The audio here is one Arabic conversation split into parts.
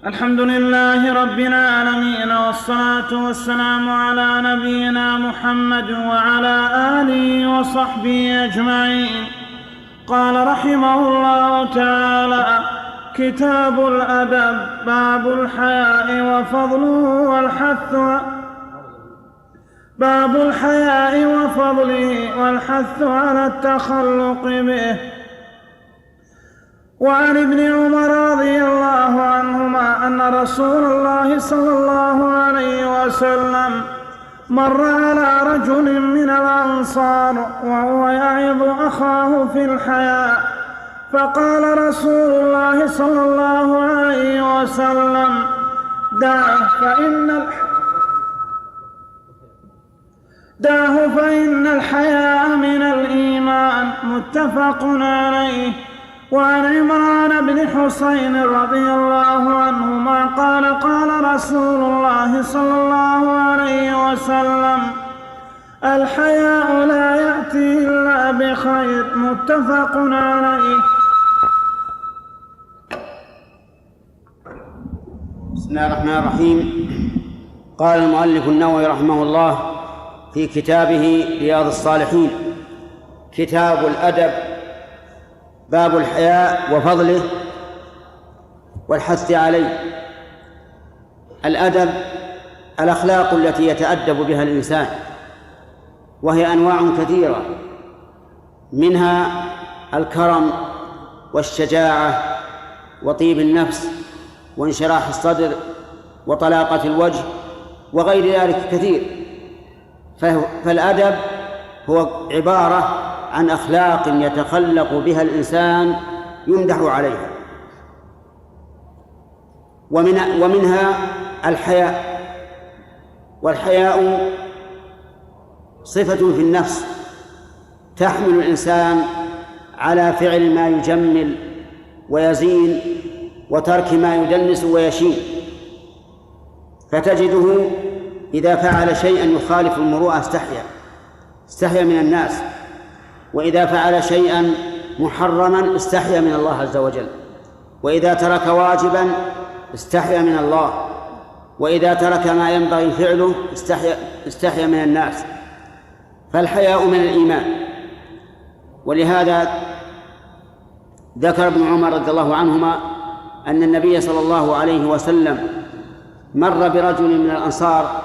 الحمد لله رب العالمين، والصلاة والسلام على نبينا محمد وعلى آله وصحبه أجمعين. قال رحمه الله تعالى: كتاب الأدب، باب الحياء وفضله والحث على التخلق به. وعن ابن عمر رضي الله عنهما أن رسول الله صلى الله عليه وسلم مر على رجل من الأنصار وهو يعظ أخاه في الحياء، فقال رسول الله صلى الله عليه وسلم: دعه فإن الحياء من الإيمان. متفق عليه. وعن عمران بن حسين رضي الله عنهما قال: قال رسول الله صلى الله عليه وسلم: الحياء لا يأتي إلا بخير. متفق عليه. بسم الله الرحمن الرحيم. قال المؤلف النووي رحمه الله في كتابه رياض الصالحين: كتاب الأدب، باب الحياء وفضله والحث عليه. الأدب الأخلاق التي يتأدب بها الإنسان، وهي أنواع كثيرة، منها الكرم والشجاعة وطيب النفس وانشراح الصدر وطلاقة الوجه وغير ذلك كثير. فالأدب هو عبارة عن أخلاق يتخلق بها الإنسان يمدح عليها، ومنها الحياء. والحياء صفة في النفس تحمل الإنسان على فعل ما يجمل ويزين وترك ما يدنس ويشين، فتجده إذا فعل شيئا يخالف المروءة استحيا من الناس، وإذا فعل شيئا محرما استحيا من الله عز وجل، وإذا ترك واجبا استحيا من الله، وإذا ترك ما ينبغي فعله استحيا من الناس. فالحياء من الإيمان. ولهذا ذكر ابن عمر رضي الله عنهما أن النبي صلى الله عليه وسلم مر برجل من الأنصار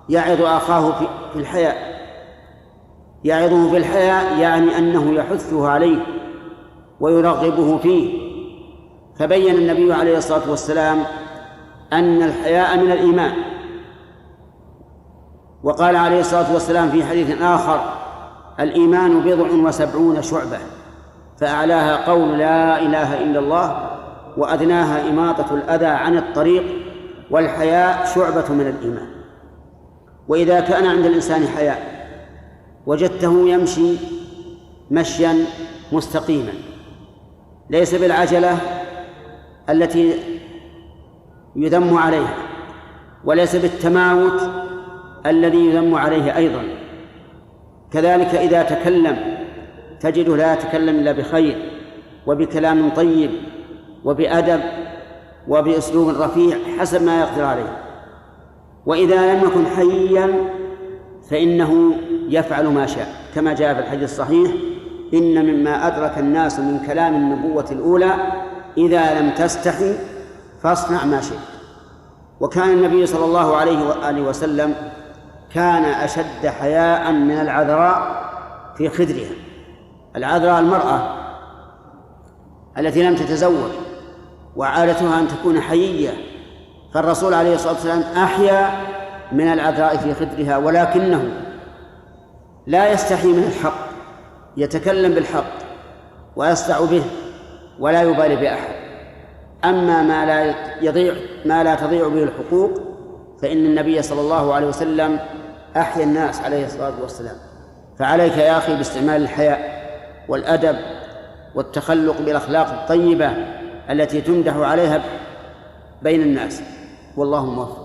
يعظ أخاه في الحياء. يعظه في الحياء يعني أنه يحثه عليه ويرغبه فيه، فبين النبي عليه الصلاة والسلام أن الحياء من الإيمان. وقال عليه الصلاة والسلام في حديث آخر: الإيمان 70 شعبة، فأعلاها قول لا إله إلا الله، وأدناها إماطة الأذى عن الطريق، والحياء شعبة من الإيمان. وإذا كان عند الإنسان حياء وجدته يمشي مشيا مستقيما، ليس بالعجلة التي يذم عليها، وليس بالتماوت الذي يذم عليه أيضا. كذلك إذا تكلم تجده لا يتكلم إلا بخير وبكلام طيب وبأدب وبأسلوب رفيع حسب ما يقدر عليه. وإذا لم يكن حيا فإنه يفعل ما شاء، كما جاء في الحديث الصحيح: إن مما أدرك الناس من كلام النبوة الأولى إذا لم تستحي فاصنع ما شئت. وكان النبي صلى الله عليه وآله وسلم كان أشد حياء من العذراء في خدرها. العذراء المرأة التي لم تتزوج وعادتها أن تكون حيية، فالرسول عليه الصلاة والسلام أحيا من العذراء في خدرها، ولكنه لا يستحي من الحق، يتكلم بالحق ويصدع به ولا يبالي بأحد. أما ما لا تضيع به الحقوق فإن النبي صلى الله عليه وسلم أحيا الناس عليه الصلاة والسلام. فعليك يا أخي باستعمال الحياء والأدب والتخلق بالأخلاق الطيبة التي تمدح عليها بين الناس، والله موفق.